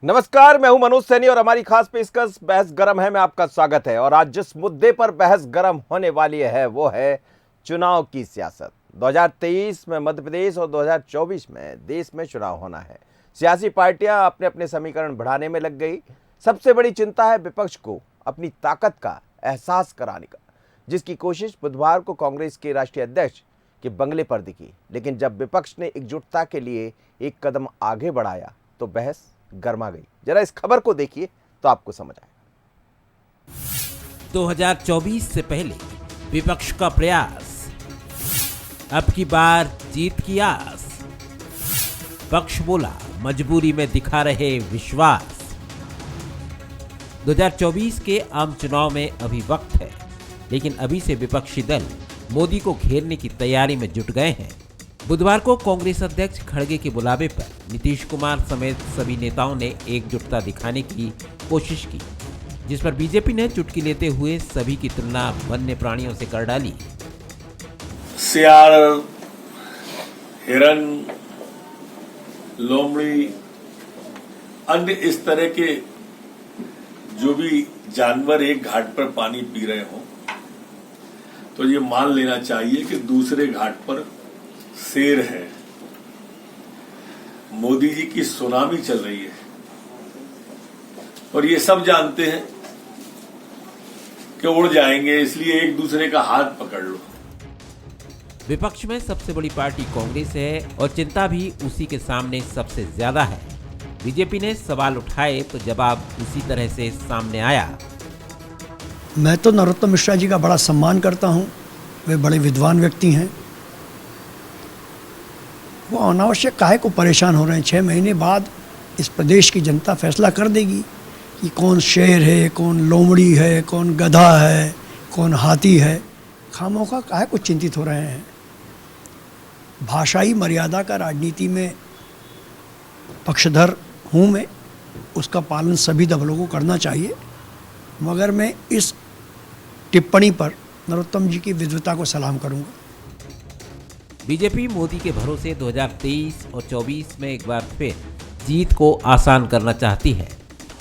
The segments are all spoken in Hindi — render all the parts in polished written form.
नमस्कार, मैं हूं मनोज सैनी और हमारी खास पेशकश बहस गरम है में आपका स्वागत है। और आज जिस मुद्दे पर बहस गरम होने वाली है वो है चुनाव की सियासत। 2023 में मध्य प्रदेश और 2024 में देश में चुनाव होना है। सियासी पार्टियां अपने अपने समीकरण बढ़ाने में लग गई। सबसे बड़ी चिंता है विपक्ष को अपनी ताकत का एहसास कराने का, जिसकी कोशिश बुधवार को कांग्रेस के राष्ट्रीय अध्यक्ष के बंगले पर दिखी। लेकिन जब विपक्ष ने एकजुटता के लिए एक कदम आगे बढ़ाया तो बहस गर्मा गई। जरा इस खबर को देखिए तो आपको समझ आएगा। 2024 से पहले विपक्ष का प्रयास, अब की बार जीत की आस। पक्ष बोला, मजबूरी में दिखा रहे विश्वास। 2024 के आम चुनाव में अभी वक्त है, लेकिन अभी से विपक्षी दल मोदी को घेरने की तैयारी में जुट गए हैं। बुधवार को कांग्रेस अध्यक्ष खड़गे के बुलावे पर नीतीश कुमार समेत सभी नेताओं ने एकजुटता दिखाने की कोशिश की, जिस पर बीजेपी ने चुटकी लेते हुए सभी की तुलना वन्य प्राणियों से कर डाली। सियार, हिरन, लोमड़ी, अन्य इस तरह के जो भी जानवर एक घाट पर पानी पी रहे हों तो ये मान लेना चाहिए कि दूसरे घाट पर शेर है। मोदी जी की सुनामी चल रही है और ये सब जानते हैं कि उड़ जाएंगे, इसलिए एक दूसरे का हाथ पकड़ लो। विपक्ष में सबसे बड़ी पार्टी कांग्रेस है और चिंता भी उसी के सामने सबसे ज्यादा है। बीजेपी ने सवाल उठाए तो जवाब उसी तरह से सामने आया। मैं तो नरोत्तम मिश्रा जी का बड़ा सम्मान करता हूं। वे बड़े विद्वान व्यक्ति हैं। वो अनावश्यक काहे को परेशान हो रहे हैं। 6 महीने बाद इस प्रदेश की जनता फैसला कर देगी कि कौन शेर है, कौन लोमड़ी है, कौन गधा है, कौन हाथी है। खामोखा काहे को चिंतित हो रहे हैं। भाषाई मर्यादा का राजनीति में पक्षधर हूँ मैं, उसका पालन सभी दलों को करना चाहिए। मगर मैं इस टिप्पणी पर नरोत्तम जी की विद्वता को सलाम करूँगा। बीजेपी मोदी के भरोसे 2023 और 24 में एक बार फिर जीत को आसान करना चाहती है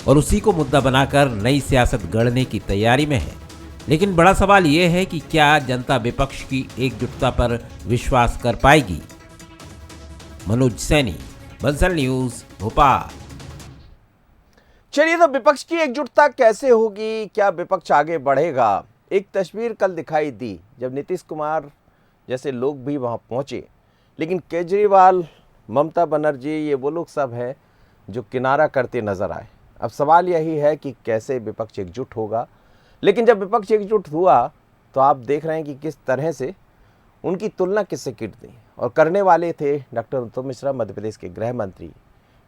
और उसी को मुद्दा बनाकर नई सियासत गढ़ने की तैयारी में है। लेकिन बड़ा सवाल ये है कि क्या जनता विपक्ष की एकजुटता पर विश्वास कर पाएगी। मनोज सैनी, बंसल न्यूज, भोपाल। चलिए, तो विपक्ष की एकजुटता कैसे होगी, क्या विपक्ष आगे बढ़ेगा? एक तस्वीर कल दिखाई दी जब नीतीश कुमार जैसे लोग भी वहां पहुंचे, लेकिन केजरीवाल, ममता बनर्जी, ये वो लोग सब हैं जो किनारा करते नजर आए। अब सवाल यही है कि कैसे विपक्ष एकजुट होगा। लेकिन जब विपक्ष एकजुट हुआ तो आप देख रहे हैं कि किस तरह से उनकी तुलना किससे की दी, और करने वाले थे डॉक्टर नरोत्तम मिश्रा, मध्य प्रदेश के गृह मंत्री।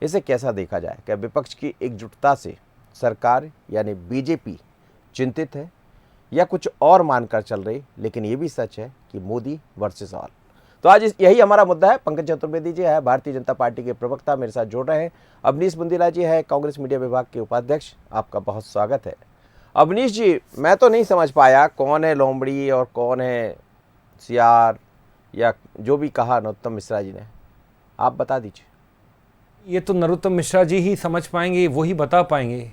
इसे कैसा देखा जाए? क्या विपक्ष की एकजुटता से सरकार यानी बीजेपी चिंतित है या कुछ और मानकर चल रही? लेकिन ये भी सच है कि मोदी वर्सेस ऑल। तो आज यही हमारा मुद्दा है। पंकज चतुर्वेदी जी है, भारतीय जनता पार्टी के प्रवक्ता, मेरे साथ जुड़ रहे हैं। अवनीश बुंदीला जी है, कांग्रेस मीडिया विभाग के उपाध्यक्ष। आपका बहुत स्वागत है। अवनीश जी, मैं तो नहीं समझ पाया कौन है लोमड़ी और कौन है सियार, या जो भी कहा नरोत्तम मिश्रा जी ने, आप बता दीजिए। ये तो नरोत्तम मिश्रा जी ही समझ पाएंगे, वो ही बता पाएंगे।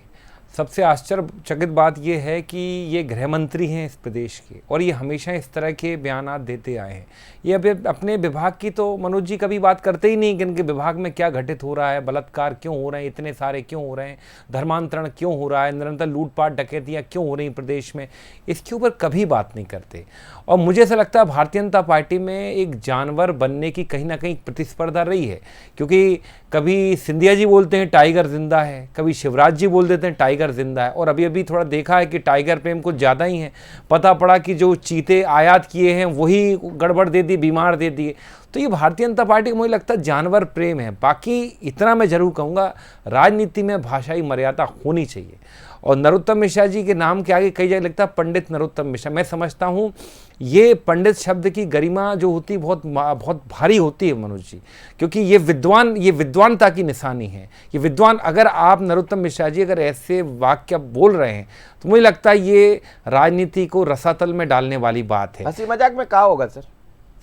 सबसे आश्चर्यचकित बात यह है कि ये गृह मंत्री हैं इस प्रदेश के, और ये हमेशा इस तरह के बयानात देते आए हैं। ये अभी अपने विभाग की तो मनोज जी कभी बात करते ही नहीं कि इनके विभाग में क्या घटित हो रहा है, बलात्कार क्यों हो रहे हैं, इतने सारे क्यों हो रहे हैं, धर्मांतरण क्यों हो रहा है, निरंतर लूटपाट डकैतियाँ क्यों हो रही हैं प्रदेश में, इसके ऊपर कभी बात नहीं करते। और मुझे ऐसा लगता है भारतीय जनता पार्टी में एक जानवर बनने की कहीं ना कहीं प्रतिस्पर्धा रही है, क्योंकि कभी सिंधिया जी बोलते हैं टाइगर जिंदा है, कभी शिवराज जी बोल देते हैं टाइगर जिंदा है, और अभी अभी थोड़ा देखा है कि टाइगर प्रेम कुछ ज़्यादा ही है। पता पड़ा कि जो चीते आयात किए हैं वही गड़बड़ दे दी, बीमार दे दिए। तो ये भारतीय जनता पार्टी को मुझे लगता है जानवर प्रेम है। बाकी इतना मैं जरूर कहूँगा, राजनीति में भाषाई मर्यादा होनी चाहिए। और नरोत्तम मिश्रा जी के नाम के आगे कई जगह लगता है पंडित नरोत्तम मिश्रा। मैं समझता हूँ ये पंडित शब्द की गरिमा जो होती है बहुत भारी होती है मनोज जी, क्योंकि ये विद्वानता की निशानी है। ये विद्वान, अगर आप नरोत्तम मिश्रा जी अगर ऐसे वाक्य बोल रहे हैं तो मुझे लगता है ये राजनीति को रसातल में डालने वाली बात है। हंसी मजाक में कहा होगा सर?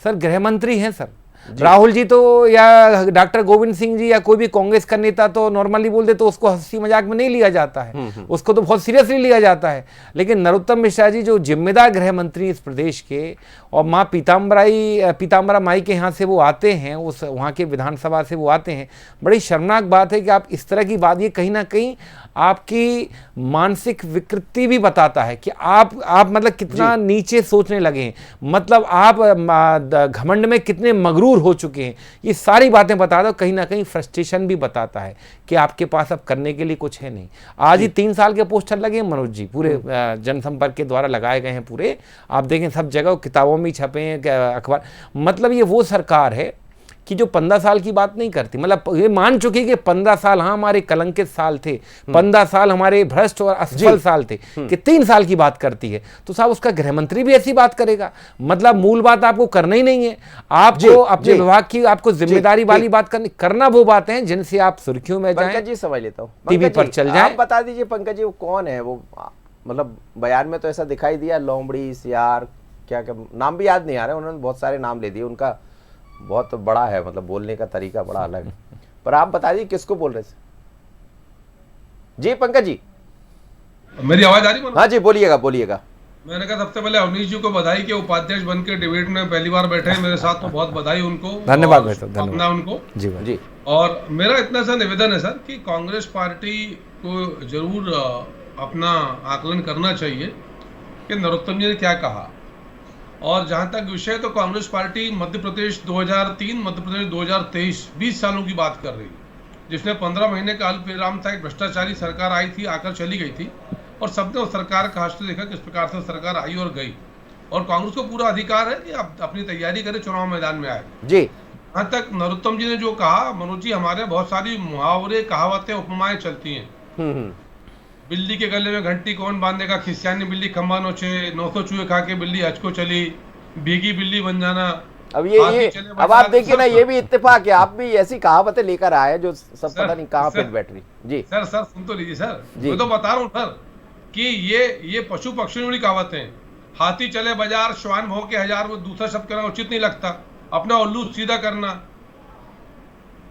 सर गृह मंत्री हैं सर, राहुल जी तो या डॉक्टर गोविंद सिंह जी या कोई भी कांग्रेस का नेता तो नॉर्मली बोल दे तो उसको हंसी मजाक में नहीं लिया जाता है, उसको तो बहुत सीरियसली लिया जाता है। लेकिन नरोत्तम मिश्रा जी जो जिम्मेदार गृह मंत्री इस प्रदेश के, और माँ पीताम्बरा माई के यहाँ से वो आते हैं, उस वहाँ के विधानसभा से वो आते हैं, बड़ी शर्मनाक बात है कि आप इस तरह की बात, ये कहीं ना कहीं आपकी मानसिक विकृति भी बताता है कि आप मतलब कितना नीचे सोचने लगे हैं, मतलब आप घमंड में कितने मगरूर हो चुके हैं। ये सारी बातें बताता है, कहीं ना कहीं फ्रस्ट्रेशन भी बताता है कि आपके पास अब करने के लिए कुछ है नहीं। आज ही 3 साल के पोस्टर लगे हैं मनोज जी, पूरे जनसंपर्क के द्वारा लगाए गए हैं पूरे, आप देखें सब जगह, किताबों में छपे हैं, अखबार। मतलब ये वो सरकार है कि जो 15 साल की बात नहीं करती, मतलब ये मान चुकी कि 15 साल हाँ हमारे कलंकित साल थे, 15 साल हमारे भ्रष्ट और असफल साल थे, कि 3 साल की बात करती है। तो साहब उसका गृह मंत्री भी ऐसी बात करेगा, मतलब मूल बात आपको करना ही नहीं है, आपको अपने विभाग की आपको जिम्मेदारी वाली बात करना वो बातें हैं जिनसे आप सुर्खियों में जाएं। पंकज जी समझ लेता हूँ, टीवी पर चल जाए। आप बता दीजिए पंकज जी वो कौन है, वो मतलब बयान में तो ऐसा दिखाई दिया, लोमड़ी, सियार, क्या क्या नाम भी याद नहीं आ रहा है, उन्होंने बहुत सारे नाम ले दिए, उनका बहुत बड़ा है, मतलब बोलने का तरीका बड़ा अलग है। पर आप बता दीजिए किसको बोल रहे थे जी पंकज जी? मेरी आवाज आ रही है? हाँ जी बोलिएगा बोलिएगा। मैंने कहा सबसे पहले अवनीश जी को बधाई के उपाध्यक्ष बन के डिबेट में पहली बार बैठे हैं मेरे साथ, तो बहुत बधाई उनको, धन्यवाद और भाई, धन्यवाद उनको जी जी। और मेरा इतना सा निवेदन है सर कि कांग्रेस पार्टी को जरूर अपना आकलन करना चाहिए कि नरोत्तम जी ने क्या कहा। और जहां तक विषय, तो कांग्रेस पार्टी मध्य प्रदेश 2003, मध्य प्रदेश 2023, 20 सालों की बात कर रही है, जिसमें 15 महीने का अल्प विराम था, एक भ्रष्टाचारी सरकार आई थी, आकर चली गई थी, और सबने उस सरकार का हाथ देखा किस प्रकार से सरकार आई और गई। और कांग्रेस को पूरा अधिकार है कि आप अपनी तैयारी करें, चुनाव मैदान में आए जी। जहाँ तक नरोत्तम जी ने जो कहा, मनोज जी, हमारे बहुत सारी मुहावरे, कहावतें, उपमाएं चलती हैं। बिल्ली के गले में घंटी कौन बांधेगा, खिसियानी बिल्ली खंबा नोचे, 900 चूहे खा के बिल्ली हज को चली, भीगी बिल्ली बन जाना। अब ये अब आप देखिए ना, ये भी इत्तेफाक है, आप भी ऐसी कहावतें लेकर आए जो सब पता नहीं कहाँ फिट बैठ रही। जी सर सुन तो लीजिए सर, मैं तो बता रहा हूँ सर कि ये पशु पक्षियों की कहावतें हैं। हाथी चले बाजार, श्वान भौं के हजार, वो दूसरा शब्द करना उचित नहीं लगता, अपना उल्लू सीधा करना।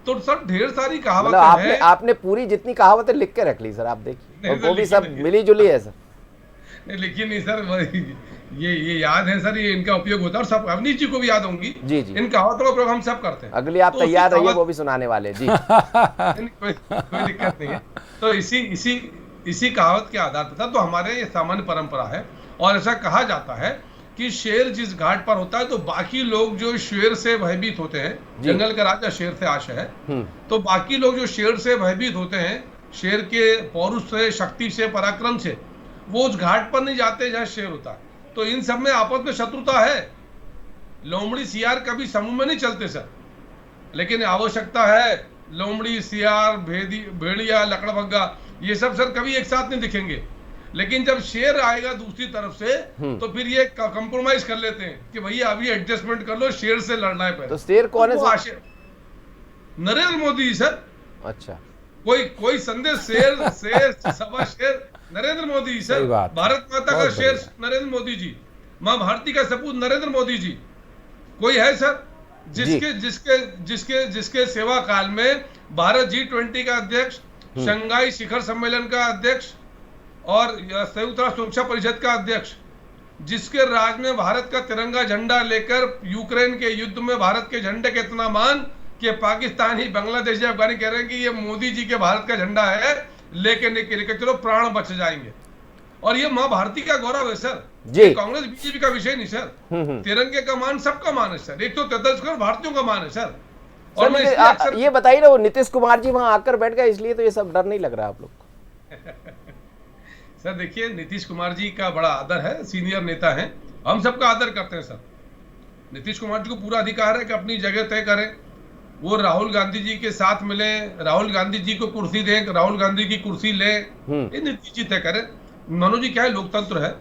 तो सर ढेर सारी कहावतें हैं। आपने पूरी जितनी कहावतें लिख के रख ली सर, आप देखिए, और वो भी सब मिली जुली है सर। नहीं लिखी नहीं सर, ये याद है सर, ये इनका उपयोग होता है, और सब अवनीश जी को भी याद होंगी जी जी। इन कहावतों का प्रयोग हम सब करते हैं। अगली आप तैयार रहिए, वो भी सुनाने वाले जी। कोई दिक्कत नहीं है। तो इसी कहावत के आधार पर था, तो हमारे ये सामान्य परंपरा है, और ऐसा कहा जाता है कि शेर जिस घाट पर होता है तो बाकी लोग जो शेर से भयभीत होते हैं, जंगल का राजा शेर से आशा है, तो बाकी लोग जो शेर से भयभीत होते हैं, शेर के पौरुष से, शक्ति से, पराक्रम से, वो उस घाट पर नहीं जाते जहां शेर होता है। तो इन सब में आपस में शत्रुता है। लोमड़ी सियार कभी समूह में नहीं चलते सर, लेकिन आवश्यकता है लोमड़ी, सियार, भेड़िया, लकड़बग्गा, ये सब सर कभी एक साथ नहीं दिखेंगे। लेकिन जब शेर आएगा दूसरी तरफ से, तो फिर ये कंप्रोमाइज कर लेते हैं कि भैया अभी एडजस्टमेंट कर लो, शेर से लड़ना है पहले। तो शेर कौन है सर? नरेंद्र मोदी सर। अच्छा, कोई संदेश शेर सवा शेर नरेंद्र मोदी सर। भारत माता का शेर नरेंद्र मोदी जी, माँ भारती का सपूत नरेंद्र मोदी जी। कोई है सर जिसके सेवा काल में भारत G20 का अध्यक्ष, शंघाई शिखर सम्मेलन का अध्यक्ष और संयुक्त राष्ट्र सुरक्षा परिषद का अध्यक्ष, जिसके राज में भारत का तिरंगा झंडा लेकर यूक्रेन के युद्ध में भारत के झंडे के इतना मान कि पाकिस्तान ही, बांग्लादेश या अफगानी कह रहे हैं कि ये मोदी जी के भारत का झंडा है, लेके चलो प्राण बच जाएंगे। और ये माँ भारती का गौरव है सर जी। कांग्रेस बीजेपी का विषय नहीं सर, तिरंगे का मान सबका मान है सर, 143 करोड़ भारतीयों का मान है सर। और मैं ये बताइए ना, वो नीतीश कुमार जी वहां आकर बैठ गए, इसलिए तो ये सब डर नहीं लग रहा आप लोग सर देखिए, नीतीश कुमार जी का बड़ा आदर है, सीनियर नेता हैं, हम सबका आदर करते हैं सर। नीतीश कुमार जी को पूरा अधिकार है कि अपनी जगह तय करें, वो राहुल गांधी जी के साथ मिले, राहुल गांधी जी को कुर्सी दें, राहुल गांधी की कुर्सी ले, ये नीतीश जी तय करें। मनोज जी क्या है, लोकतंत्र है,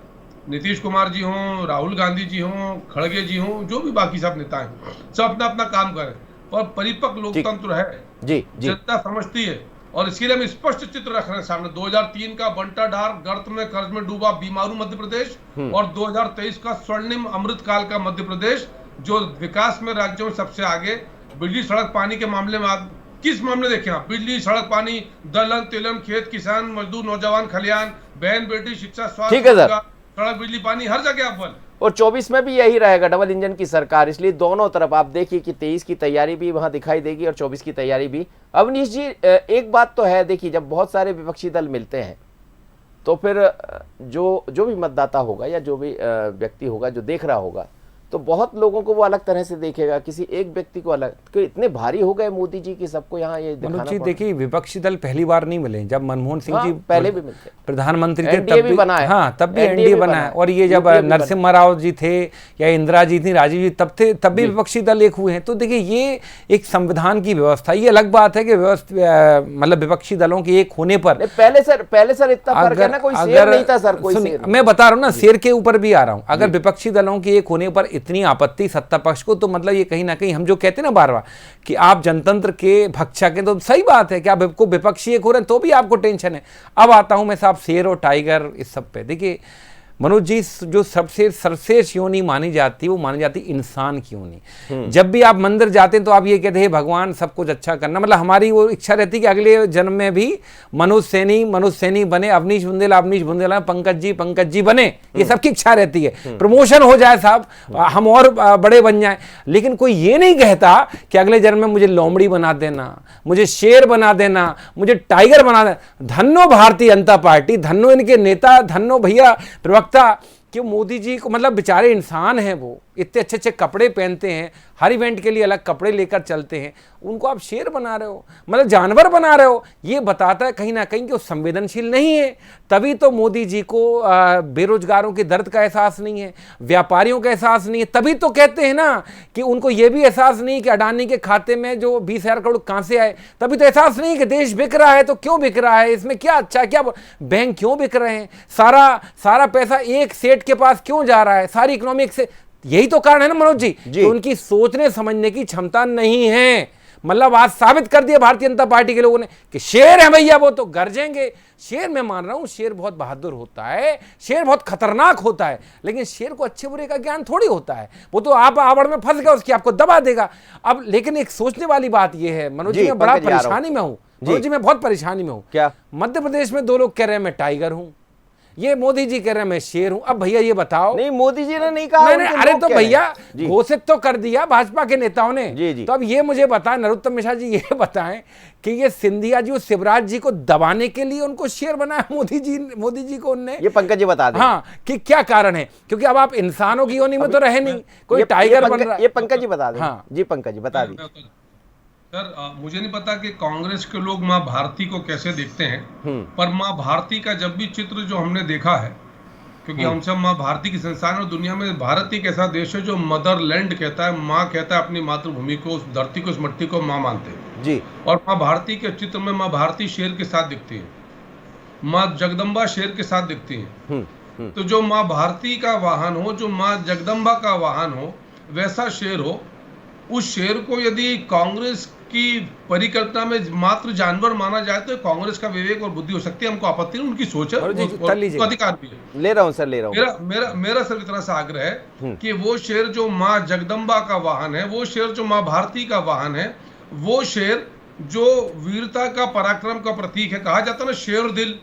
नीतीश कुमार जी हों, राहुल गांधी जी हों, खड़गे जी हों, जो भी बाकी सब नेता हैं, सब अपना अपना काम करें, और परिपक्व लोकतंत्र है जी, जनता समझती है। और इसके लिए हम स्पष्ट चित्र रख रहे हैं सामने, 2003 का बंटा ढार, गर्त में कर्ज में डूबा बीमारू मध्य प्रदेश, और 2023 का स्वर्णिम अमृत काल का मध्य प्रदेश, जो विकास में राज्यों में सबसे आगे, बिजली सड़क पानी के मामले में आप किस मामले देखें आप, बिजली सड़क पानी, दलहन तिलहन, खेत किसान मजदूर नौजवान खलियान, बहन बेटी, शिक्षा, स्वास्थ्य, ठीक है सर। सड़क बिजली पानी, हर जगह अव्वल। और 24 में भी यही रहेगा, डबल इंजन की सरकार, इसलिए दोनों तरफ आप देखिए कि 23 की तैयारी भी वहां दिखाई देगी और 24 की तैयारी भी। अवनीश जी, एक बात तो है, देखिए जब बहुत सारे विपक्षी दल मिलते हैं तो फिर जो भी मतदाता होगा या जो भी व्यक्ति होगा जो देख रहा होगा, तो बहुत लोगों को वो अलग तरह से देखेगा, किसी एक व्यक्ति को अलग, क्योंकि इतने भारी हो गए मोदी जी की सबको यहाँ ये दिखाना मनोज जी पड़ा। देखिए, विपक्षी दल पहली बार नहीं मिले, जब मनमोहन सिंह हाँ, जी पहले भी मिलते, प्रधानमंत्री थे एनडीए तब भी बना है। हाँ तब भी एनडीए एनडीए भी बना बना है, है। और ये जब यूपीए भी नरसिम्हा राव जी थे या इंदिरा जी थी, राजीव जी तब भी विपक्षी दल एक हुए हैं। तो देखिए ये एक संविधान की व्यवस्था, ये अलग बात है कि मतलब विपक्षी दलों के एक होने पर पहले सर इतना फर्क है ना, कोई शेर नहीं था सर, कोई शेर। मैं बता रहा हूँ ना, शेर के ऊपर भी आ रहा हूँ। अगर विपक्षी दलों के एक होने पर इतनी आपत्ति सत्ता पक्ष को, तो मतलब ये कहीं ना कहीं हम जो कहते हैं ना बार बार कि आप जनतंत्र के भक्षक हैं, तो सही बात है कि आपको विपक्षी एक हो रहे हैं तो भी आपको टेंशन है। अब आता हूं मैं साहब शेर और टाइगर इस सब पे। देखिए मनोज जी, जो सबसे सर्वश्रेष्ठ योनि मानी जाती है वो मानी जाती है इंसान की योनि। जब भी आप मंदिर जाते हैं तो आप ये कहते हैं भगवान सब कुछ अच्छा करना, मतलब हमारी वो इच्छा रहती है कि अगले जन्म में भी मनोज सैनी बने, अवनीश बुंदेला पंकज जी बने, ये सबकी इच्छा रहती है। प्रमोशन हो जाए साहब, हम और बड़े बन जाए, लेकिन कोई ये नहीं कहता कि अगले जन्म में मुझे लोमड़ी बना देना, मुझे शेर बना देना, मुझे टाइगर बना देना। धन्नो भारतीय जनता पार्टी, धन्नो इनके नेता, धन्नो भैया कि मोदी जी को, मतलब बेचारे इंसान हैं, वो इतने अच्छे अच्छे कपड़े पहनते हैं, हर इवेंट के लिए अलग कपड़े लेकर चलते हैं, उनको आप शेर बना रहे हो, मतलब जानवर बना रहे हो। ये बताता है कहीं ना कहीं कि वो संवेदनशील नहीं है। तभी तो मोदी जी को बेरोजगारों के दर्द का एहसास नहीं है, व्यापारियों का एहसास नहीं है। तभी तो कहते हैं ना कि उनको ये भी एहसास नहीं कि अडानी के खाते में जो 20,000 करोड़ कहां से आए। तभी तो एहसास नहीं कि देश बिक रहा है, तो क्यों बिक रहा है, इसमें क्या अच्छा है, क्या बैंक क्यों बिक रहे हैं, सारा पैसा एक सेठ के पास क्यों जा रहा है, सारी इकोनॉमिक से। यही तो कारण है ना मनोज जी, कि उनकी सोचने समझने की क्षमता नहीं है। मतलब आज साबित कर दिया भारतीय जनता पार्टी के लोगों ने कि शेर है भैया, वो तो गरजेंगे। शेर मैं मान रहा हूं, शेर बहुत बहादुर होता है, शेर बहुत खतरनाक होता है, लेकिन शेर को अच्छे बुरे का ज्ञान थोड़ी होता है। वो तो आप आवड़ में फंस गए, उसकी आपको दबा देगा। अब लेकिन एक सोचने वाली बात यह है मनोज जी, मैं बड़ा परेशानी में हूं मनोज जी, मैं बहुत परेशानी में हूं। क्या मध्य प्रदेश में 2 लोग कह रहे हैं मैं टाइगर हूं, ये मोदी जी कह रहे हैं मैं शेर हूं। अब भैया ये बताओ, नहीं मोदी जी ने नहीं कहा, नहीं, अरे तो भैया जी। घोषित तो कर दिया भाजपा के नेताओं ने। जी। तो अब ये मुझे बताएं, नरोत्तम मिश्रा जी ये बताएं कि ये सिंधिया जी और शिवराज जी को दबाने के लिए उनको शेर बनाया मोदी जी को उनने। ये पंकज जी बता दें। हाँ, कि क्या कारण है, क्योंकि अब आप इंसानों की योनि में तो रहे नहीं, कोई टाइगर बन रहा है। ये पंकज जी बता दें। हाँ जी पंकज जी बता दीजिए। सर मुझे नहीं पता कि कांग्रेस के लोग माँ भारती को कैसे देखते हैं, पर माँ भारती का जब भी चित्र जो हमने देखा है, क्योंकि हम सब माँ भारती की संस्थान, और दुनिया में भारत एक ऐसा देश है जो मदरलैंड कहता है, माँ कहता है अपनी मातृभूमि को, उस धरती को, उस मट्टी को माँ मानते हैं जी। और माँ भारती के चित्र में माँ भारती शेर के साथ दिखती है, माँ जगदम्बा शेर के साथ दिखती है। तो जो माँ भारती का वाहन हो, जो माँ जगदम्बा का वाहन हो, वैसा शेर हो, उस शेर को यदि कांग्रेस की परिकल्पना में मात्र जानवर माना जाए तो कांग्रेस का विवेक और बुद्धि हो सकती है, हमको आपत्ति नहीं, उनकी सोच है, उसको अधिकार भी है। ले रहा हूं सर, ले रहा हूं। मेरा सिर्फ इतना सा आग्रह है कि वो शेर जो माँ जगदम्बा का वाहन है, वो शेर जो माँ भारती का वाहन है, वो शेर जो वीरता का, पराक्रम का प्रतीक है, कहा जाता है ना शेर दिल।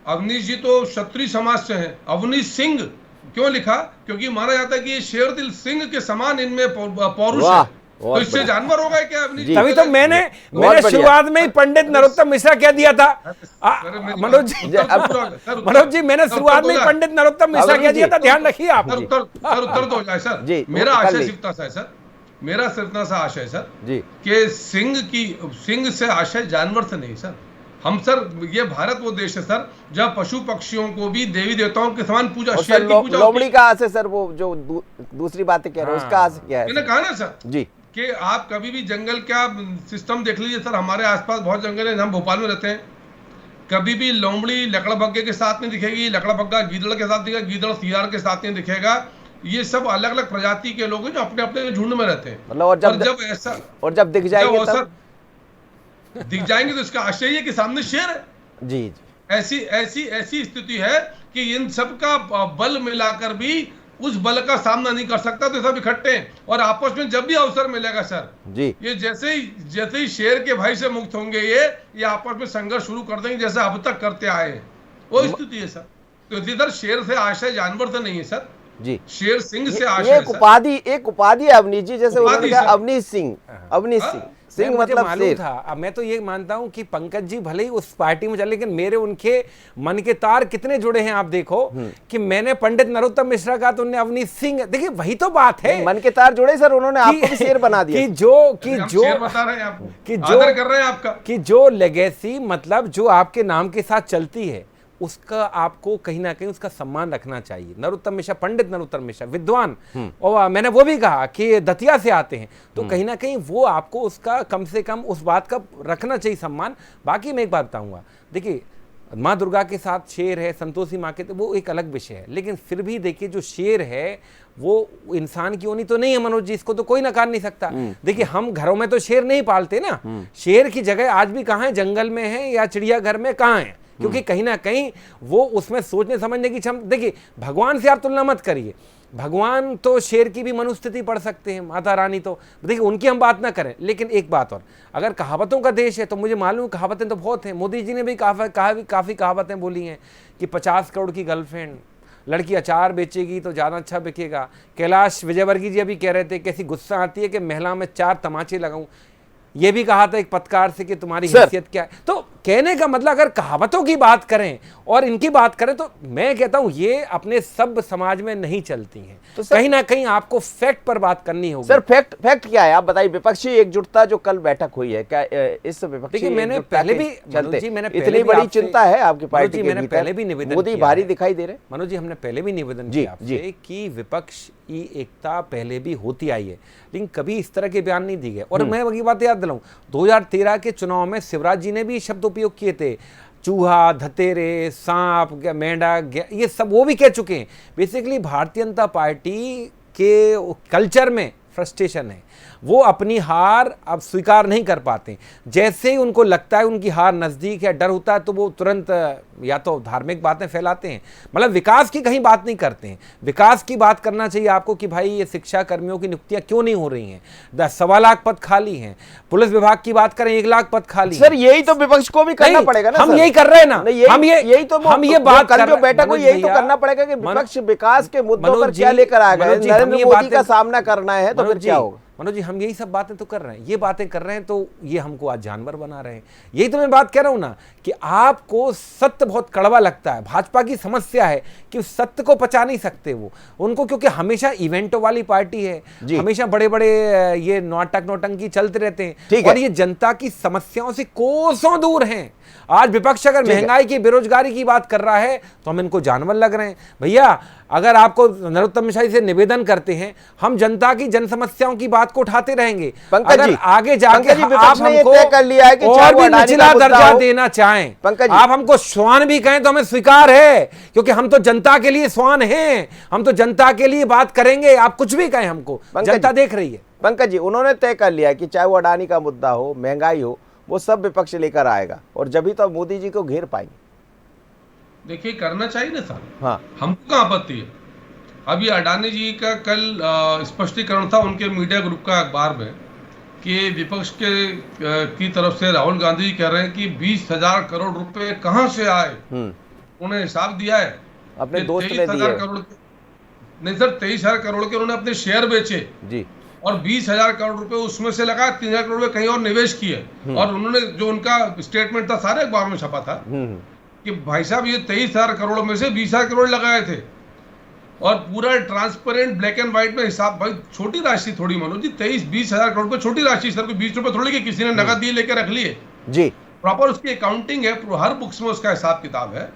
अवनीश जी तो क्षत्रिय समाज से हैं, अवनीश सिंह क्यों लिखा, क्योंकि माना जाता है कि ये शेर दिल सिंह के समान इनमें पौरुष है, तो इससे जानवर होगा क्या अवनीश? तभी तो मैंने शुरुआत में ही पंडित नरोत्तम मिश्रा कह दिया था मनोज जी, मैंने शुरुआत में ही पंडित नरोत्तम मिश्रा कह दिया था, ध्यान रखिए आप। उत्तर तो हो जाए सर, मेरा आशय सिर्फ सा है सर, मेरा सिर्फ सा आशय सर कि सिंह से आशय जानवर से नहीं सर। हम सर, ये भारत वो देश है सर जहाँ पशु पक्षियों को भी देवी देवताओं के समान पूजा, शेर की पूजा। लोमड़ी का आशय सर, वो जो दूसरी बातें कह रहे हैं उसका आशय क्या है? मैंने कहा ना सर जी कि आप कभी भी जंगल का सिस्टम देख लीजिए सर, हमारे आसपास बहुत जंगल है, हम भोपाल में रहते हैं, कभी भी लोमड़ी लकड़बग्गे के साथ नहीं दिखेगी, लकड़बग्गा गीदड़ के साथ दिखेगा, गीदड़ सियार के साथ नहीं दिखेगा। ये सब अलग अलग प्रजाति के लोग हैं जो अपने अपने झुंड में रहते हैं। मतलब और जब दिख जाएंगे तब दिख जाएंगे तो इसका आशय है कि सामने शेर है। जी। ऐसी स्थिति है कि इन सब का बल मिलाकर भी उस बल का सामना नहीं कर सकता, तो सब इकट्ठे हैं और आपस में जब भी अवसर मिलेगा सर जी ये जैसे ही शेर के भाई से मुक्त होंगे ये आपस में संघर्ष शुरू कर देंगे जैसे अब तक करते आए हैं, वो स्थिति है सर। तो इधर शेर से आशय जानवर से नहीं है सर जी, शेर सिंह से आशय ये है सर। एक उपाधि है अवनीश जी, जैसे उन्होंने उपाधि कहा सर। अवनीश सिंह, अवनीश सिंह, सिंह मुझे मतलब मालूम शेर। था। अब मैं तो ये मानता हूं कि पंकज जी भले ही उस पार्टी में चले, लेकिन मेरे उनके मन के तार कितने जुड़े हैं। आप देखो कि मैंने पंडित नरोत्तम मिश्रा का तो उन्होंने अवनीश सिंह, देखिए वही तो बात है, मन के तार जुड़े सर, उन्होंने आपको भी शेर बना दिया। हम शेर बता रहे हैं आपको, आदर कर रहे हैं आपका कि जो लेगेसी मतलब जो आपके नाम के साथ चलती है उसका आपको कहीं ना कहीं उसका सम्मान रखना चाहिए। नरोत्तम मिश्रा, पंडित नरोत्तम मिश्रा विद्वान, और मैंने वो भी कहा कि दतिया से आते हैं, तो कहीं ना कहीं वो आपको उसका कम से कम उस बात का रखना चाहिए सम्मान। बाकी मैं एक बात बताऊंगा, देखिए माँ दुर्गा के साथ शेर है, संतोषी माँ के, तो वो एक अलग विषय है, लेकिन फिर भी देखिए जो शेर है वो इंसान की होनी तो नहीं है मनोज जी, इसको तो कोई नकार नहीं सकता। देखिए हम घरों में तो शेर नहीं पालते ना, शेर की जगह आज भी कहाँ है, जंगल में है या चिड़ियाघर में कहाँ है, क्योंकि कहीं ना कहीं वो उसमें सोचने समझने की क्षमता। देखिए भगवान से आप तुलना मत करिए, भगवान तो शेर की भी मनुस्थिति पढ़ सकते हैं, माता रानी तो, देखिए उनकी हम बात ना करें। लेकिन एक बात और, अगर कहावतों का देश है तो मुझे मालूम कहावतें तो बहुत हैं, मोदी जी ने भी काफ़ी कहावतें बोली हैं कि 50 करोड़ की गर्लफ्रेंड, लड़की अचार बेचेगी तो ज़्यादा अच्छा बिकेगा। कैलाश विजयवर्गीय जी अभी कह रहे थे कैसी गुस्सा आती है कि महिला में 4 तमाचे लगाऊं, ये भी कहा था एक पत्रकार से कि तुम्हारी हैसियत क्या है। तो कहने का मतलब अगर कहावतों की बात करें और इनकी बात करें तो मैं कहता हूं ये अपने सब समाज में नहीं चलती हैं, तो कहीं ना कहीं आपको फैक्ट पर बात करनी होगी। सर फैक्ट क्या है आप बताइए। विपक्षी एकजुटता जो कल बैठक हुई है, क्या इस विपक्षी देखिए मैंने पहले भी चलते मैंने इतनी बड़ी चिंता है आपकी पार्टी के मैंने पहले भी निवेदन मोदी भारी दिखाई दे रहे। मनोज जी हमने पहले भी निवेदन किया आपसे कि विपक्ष की एकता पहले भी होती आई है, लेकिन कभी इस तरह के बयान नहीं दी गए। और मैं वही बात याद दिलाऊं, 2013 के चुनाव में शिवराज जी ने भी शब्द उपयोग किए थे, चूहा, धतेरे, सांप, मेंढक, ये सब वो भी कह चुके हैं। बेसिकली भारतीय जनता पार्टी के कल्चर में फ्रस्ट्रेशन है, वो अपनी हार अब स्वीकार नहीं कर पाते। जैसे ही उनको लगता है उनकी हार नज़दीक है, डर होता है, तो वो तुरंत या तो धार्मिक बातें फैलाते हैं, मतलब विकास की कहीं बात नहीं करते हैं। विकास की बात करना चाहिए आपको कि भाई ये शिक्षा कर्मियों की नियुक्तियां क्यों नहीं हो रही हैं, 1.25 लाख पद खाली हैं। पुलिस विभाग की बात करें 1 लाख पद खाली सर, यही तो विपक्ष को भी करना पड़ेगा ना। हम यही कर रहे हैं ना, हम ये बात कर बैठक हुई, यही तो करना पड़ेगा कि विपक्ष विकास के मुद्दों पर क्या लेकर आ गए। नरेंद्र मोदी का सामना करना है तो फिर क्या होगा। मनोज जी हम यही सब बातें तो कर रहे हैं, ये बातें कर रहे हैं, तो ये हमको आज जानवर बना रहे हैं। यही तो मैं बात कह रहा हूं ना कि आपको सत्य बहुत कड़वा लगता है। भाजपा की समस्या है कि सत्य को पचा नहीं सकते वो, उनको, क्योंकि हमेशा इवेंटों वाली पार्टी है, हमेशा बड़े बड़े ये नौटंकी चलते रहते हैं, और ये जनता की समस्याओं से कोसों दूर हैं। आज विपक्ष अगर महंगाई की, बेरोजगारी की बात कर रहा है तो हम इनको जानवर लग रहे हैं। भैया अगर आपको नरोत्तम मिश्रा से निवेदन करते हैं, हम जनता की जन समस्याओं की बात को उठाते रहेंगे। अगर आगे जाके आप हमको कर लिया है कि और भी निचला दर्जा देना चाहें, आप हमको श्वान भी कहें तो हमें स्वीकार है, क्योंकि हम तो जनता के लिए श्वान हैं, हम तो जनता के लिए बात करेंगे। आप कुछ भी कहें हमको, जनता देख रही है। पंकज जी, उन्होंने तय कर लिया कि चाहे वो अडानी का मुद्दा हो, महंगाई हो, वो सब विपक्ष लेकर आएगा, और जब ही तो मोदी जी को घेर पाएंगे। देखिए करना चाहिए ना सर, हाँ, हमको क्या आपत्ति है। अभी अडानी जी का कल स्पष्टीकरण था उनके मीडिया ग्रुप का अखबार में कि विपक्ष की तरफ से राहुल गांधी जी कह रहे हैं कि 20,000 करोड़ रुपए कहां से आए। उन्होंने हिसाब दिया है अपने दोस्त ने दिए। करोड़ नहीं सर, 23,000 करोड़ के उन्होंने अपने शेयर बेचे जी, और 20,000 करोड़ रुपए उसमें से लगा, 3,000 करोड़ रुपए कहीं और निवेश किए। और उन्होंने जो उनका स्टेटमेंट था सारे अखबार में छपा था कि भाई साहब ये 23,000 करोड़ में से 20,000 करोड़ लगाए थे, और पूरा ट्रांसपेरेंट ब्लैक एंड व्हाइट में हिसाब। भाई छोटी राशि थोड़ी मनोज जी, 23-20,000 करोड़ रुपए छोटी राशि सर, कोई 20 रुपए थोड़ी कि किसी ने नगद दिए लेकर रख लिए जी। प्रॉपर उसकी अकाउंटिंग है, हर बुक्स में उसका हिसाब किताब है।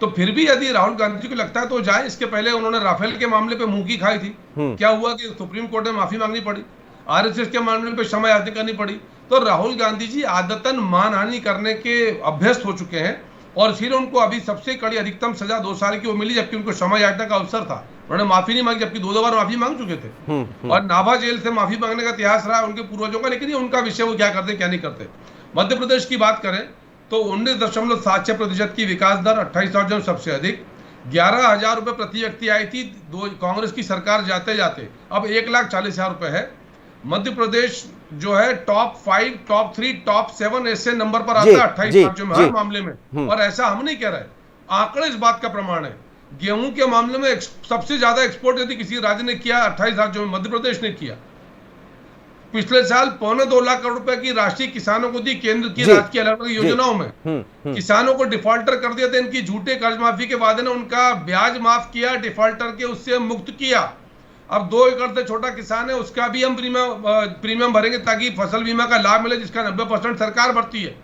तो फिर भी यदि राहुल गांधी जी को लगता है तो जाए। इसके पहले उन्होंने राफेल के मामले पे मुंह की खाई थी, क्या हुआ कि सुप्रीम कोर्ट में माफी मांगनी पड़ी, आरएसएस के मामले पे क्षमा याचना करनी पड़ी। तो राहुल गांधी जी आदतन मानहानि करने के अभ्यस्त हो चुके हैं, और फिर उनको अभी सबसे कड़ी अधिकतम सजा 2 साल की वो मिली, जबकि उनको क्षमा याचना का अवसर था। उन्होंने माफी नहीं मांगी, जबकि 2 बार माफी मांग चुके थे। और नाभा जेल से माफी मांगने का इतिहास रहा उनके पूर्वजों का, लेकिन ये उनका विषय, वो क्या करते क्या नहीं करते। मध्य प्रदेश की बात करें तो 19.76% की विकास दर, 28,000 सबसे अधिक। 11,000 रुपए प्रति व्यक्ति आई थी कांग्रेस की सरकार जाते जाते, अब 1,40,000 रुपए है। मध्य प्रदेश जो है टॉप 5, टॉप 3, टॉप 7 ऐसे नंबर पर आता है 28 राज्यों में हर मामले में। और ऐसा हम नहीं कह रहे, आंकड़े इस बात का प्रमाण है। गेहूं के मामले में सबसे ज्यादा एक्सपोर्ट यदि किसी राज्य ने किया 28 राज्यों में, मध्य प्रदेश ने किया। पिछले साल 1.25 लाख करोड़ रुपए की राशि किसानों को दी केंद्र की राज्य की अलग अलग योजनाओं में। किसानों को डिफॉल्टर कर दिया था, इनकी झूठे कर्ज माफी के वादे ने उनका ब्याज माफ किया, डिफॉल्टर के उससे मुक्त किया। अब 2 एकड़ से छोटा किसान है उसका भी हम प्रीमियम भरेंगे ताकि फसल बीमा का लाभ मिले, जिसका 90% सरकार भरती है।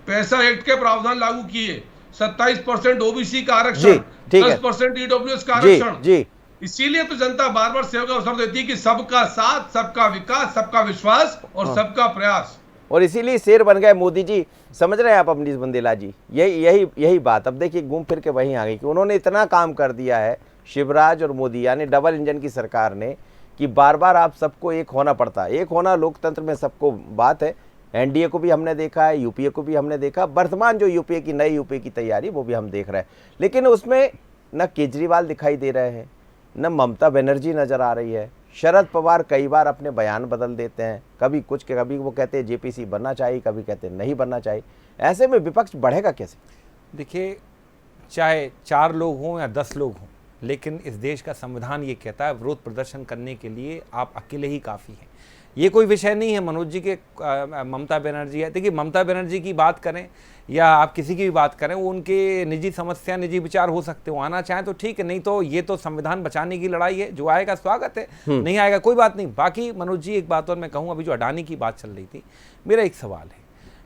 पैसा एक्ट के प्रावधान लागू किए, 27% ओबीसी का आरक्षण, 10% ईडब्ल्यूएस का आरक्षण। इसीलिए तो जनता बार बार सेवा का अवसर देती है कि सबका साथ, सबका विकास, सबका विश्वास और सबका प्रयास। और इसीलिए शेर बन गए मोदी जी। समझ रहे हैं आप अमरीश बुंदेला जी? यही बात अब देखिए घूम फिर के वहीं आ गई कि उन्होंने इतना काम कर दिया है शिवराज और मोदी यानी डबल इंजन की सरकार ने कि बार बार आप सबको एक होना पड़ता है। एक होना लोकतंत्र में सबको बात है। एनडीए को भी हमने देखा है, यूपीए को भी हमने देखा, वर्तमान जो यूपीए की नई यूपीए की तैयारी वो भी हम देख रहे हैं। लेकिन उसमें न केजरीवाल दिखाई दे रहे हैं, न ममता बनर्जी नजर आ रही है। शरद पवार कई बार अपने बयान बदल देते हैं, कभी कुछ कभी वो कहते हैं जेपीसी बनना चाहिए, कभी कहते हैं नहीं बनना चाहिए। ऐसे में विपक्ष बढ़ेगा कैसे? देखिए, चाहे 4 लोग हों या 10 लोग हों, लेकिन इस देश का संविधान ये कहता है विरोध प्रदर्शन करने के लिए आप अकेले ही काफ़ी हैं। ये कोई विषय नहीं है मनोज जी के ममता बनर्जी है। देखिए, ममता बनर्जी की बात करें या आप किसी की भी बात करें, वो उनके निजी समस्या, निजी विचार हो सकते हो। आना चाहें तो ठीक है, नहीं तो ये तो संविधान बचाने की लड़ाई है। जो आएगा स्वागत है, नहीं आएगा कोई बात नहीं। बाकी मनोज जी एक बात और मैं कहूँ, अभी जो अडानी की बात चल रही थी, मेरा एक सवाल है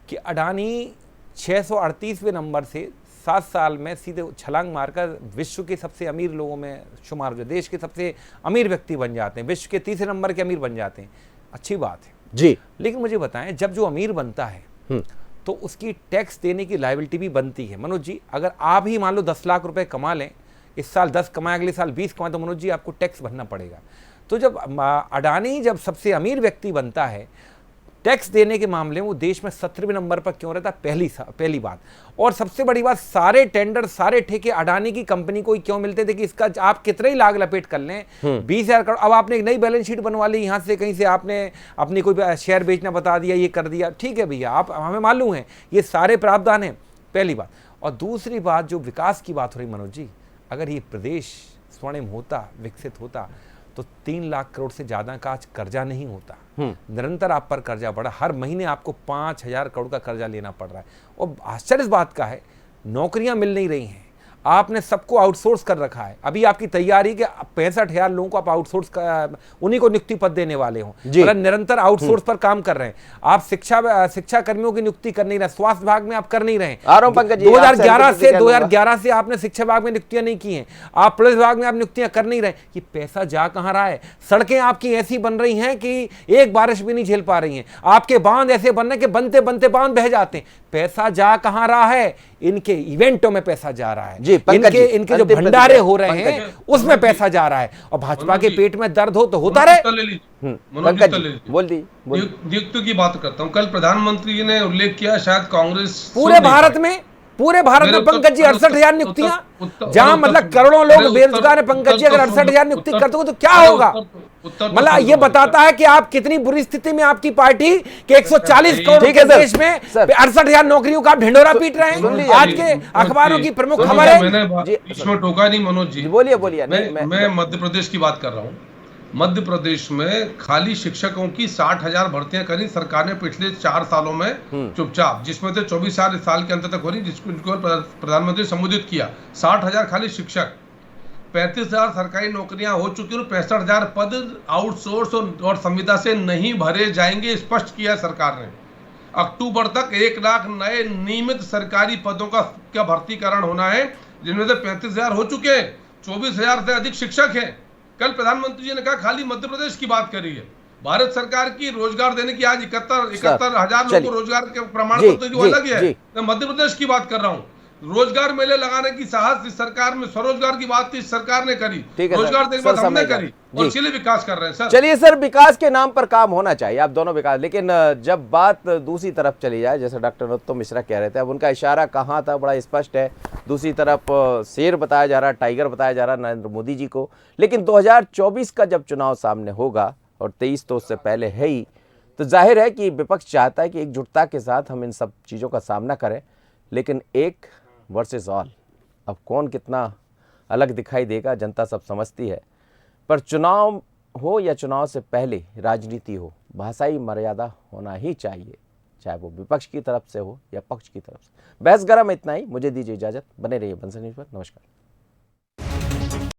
कि अडानी 638वें नंबर से 7 साल में सीधे छलांग मारकर विश्व के सबसे अमीर लोगों में शुमार, जो देश के सबसे अमीर व्यक्ति बन जाते हैं, विश्व के 3रे नंबर के अमीर बन जाते हैं। अच्छी बात है जी, लेकिन मुझे बताएं, जब जो अमीर बनता है तो उसकी टैक्स देने की लायबिलिटी भी बनती है। मनोज जी, अगर आप ही मान लो 10 लाख रुपए कमा लें, इस साल 10 कमाए, अगले साल 20 कमाए, तो मनोज जी आपको टैक्स भरना पड़ेगा। तो जब अडानी जब सबसे अमीर व्यक्ति बनता है, टैक्स देने के मामले में वो देश में 17वें नंबर पर क्यों रहता? पहली बात। और सबसे बड़ी बात, सारे टेंडर, सारे ठेके अडानी की कंपनी को ही क्यों मिलते थे कि इसका आप कितने ही लाग लपेट कर लें, 20,000 करोड़। अब आपने एक नई बैलेंस शीट बनवा ली, यहाँ से कहीं से आपने अपनी कोई शेयर बेचना बता दिया, ये कर दिया, ठीक है भैया, आप हमें मालूम है ये सारे प्रावधान हैं, पहली बात। और दूसरी बात, जो विकास की बात हो रही मनोज जी, अगर ये प्रदेश स्वर्णिम होता, विकसित होता, तो 3 लाख करोड़ से ज़्यादा का आज कर्जा नहीं होता। निरंतर आप पर कर्जा बढ़ा, हर महीने आपको 5,000 करोड़ का कर्जा लेना पड़ रहा है। और आश्चर्य इस बात का है, नौकरियां मिल नहीं रही हैं, आपने सबको आउटसोर्स कर रखा है। अभी आपकी तैयारी के 65,000 लोगों को आप आउटसोर्स उन्हीं को नियुक्ति पद देने वाले हो, मतलब निरंतर आउटसोर्स पर काम कर रहे हैं। आप शिक्षा कर्मियों की नियुक्ति कर नहीं रहे, स्वास्थ्य विभाग में आप कर नहीं रहे। 2011 से आपने शिक्षा विभाग में नियुक्तियां नहीं की हैं, आप पुलिस विभाग में आप नियुक्तियां कर नहीं रहे। कि पैसा जा कहां रहा है? सड़कें आपकी ऐसी बन रही हैं कि एक बारिश भी नहीं झेल पा रही हैं, आपके बांध ऐसे बन रहे कि बनते बनते बांध बह जाते हैं। पैसा जा कहां रहा है? इनके इवेंटों में पैसा जा रहा है, इनके जो भंडारे हो रहे हैं उसमें पैसा जा रहा है। और भाजपा के पेट में दर्द हो तो होता रहे। नियुक्ति की बात करता हूं, कल प्रधानमंत्री ने उल्लेख किया, शायद कांग्रेस पूरे भारत में पंकज जी 68,000 नियुक्तियां, जहां मतलब करोड़ों लोग बेरोजगार है। पंकज जी, अगर 68,000 नियुक्ति करते हो तो क्या होगा? मतलब ये बताता है कि आप कितनी बुरी स्थिति में आपकी पार्टी के 140 करोड़ के देश में 68,000 नौकरियों का आप ढिंडोरा पीट रहे हैं। आज के अखबारों की प्रमुख खबर है। मैंने इसमें टोका नहीं मनोज जी, बोलिए। मैं मध्य प्रदेश की बात कर रहा हूँ। मध्य प्रदेश में खाली शिक्षकों की 60,000 भर्तियां करी सरकार ने पिछले 4 सालों में चुपचाप, जिसमें से 24 साल के अंत तक हो रही, जिसको प्रधानमंत्री संबोधित किया। 60,000 खाली शिक्षक, 35,000 सरकारी नौकरियां हो चुकी और 65,000 पद आउटसोर्स और संविदा से नहीं भरे जाएंगे, स्पष्ट किया सरकार ने। अक्टूबर तक 1 लाख नए नियमित सरकारी पदों का भर्तीकरण होना है, जिनमें से 35,000 हो चुके हैं, 24,000 से अधिक शिक्षक हैं। कल प्रधानमंत्री जी ने कहा खाली मध्य प्रदेश की बात करी है। भारत सरकार की रोजगार देने की आज 71,000 लोगों को रोजगार के प्रमाण पत्र जो अलग है। मैं मध्य प्रदेश की बात कर रहा हूँ। रोजगार मेले लगाने की साहस इस सरकार में, स्वरोजगार की बात इस सरकार ने करी, ठीक है सर। रोजगार देने के सर, बाद हमने समय जा करी रहा है। और जी। इसीलिए विकास कर रहे हैं सर। चलिए सर, विकास के नाम पर काम होना चाहिए, आप दोनों विकास, लेकिन जब बात दूसरी तरफ चली जाए, जैसे डॉक्टर नरोत्तम मिश्रा कह रहे थे, अब उनका इशारा कहाँ था बड़ा स्पष्ट है। दूसरी तरफ शेर बताया जा रहा, टाइगर बताया जा रहा नरेंद्र मोदी जी को, लेकिन 2024 का जब चुनाव सामने होगा और 23 तो उससे पहले है ही, तो जाहिर है कि विपक्ष चाहता है कि एकजुटता के साथ हम इन सब चीज़ों का सामना करें, लेकिन एक वर्सेस ऑल, अब कौन कितना अलग दिखाई देगा जनता सब समझती है। पर चुनाव हो या चुनाव से पहले राजनीति हो, भाषाई मर्यादा होना ही चाहिए, चाहे वो विपक्ष की तरफ से हो या पक्ष की तरफ से। बहस गरम इतना ही, मुझे दीजिए इजाज़त, बने रहिए बंसल न्यूज़ पर। नमस्कार।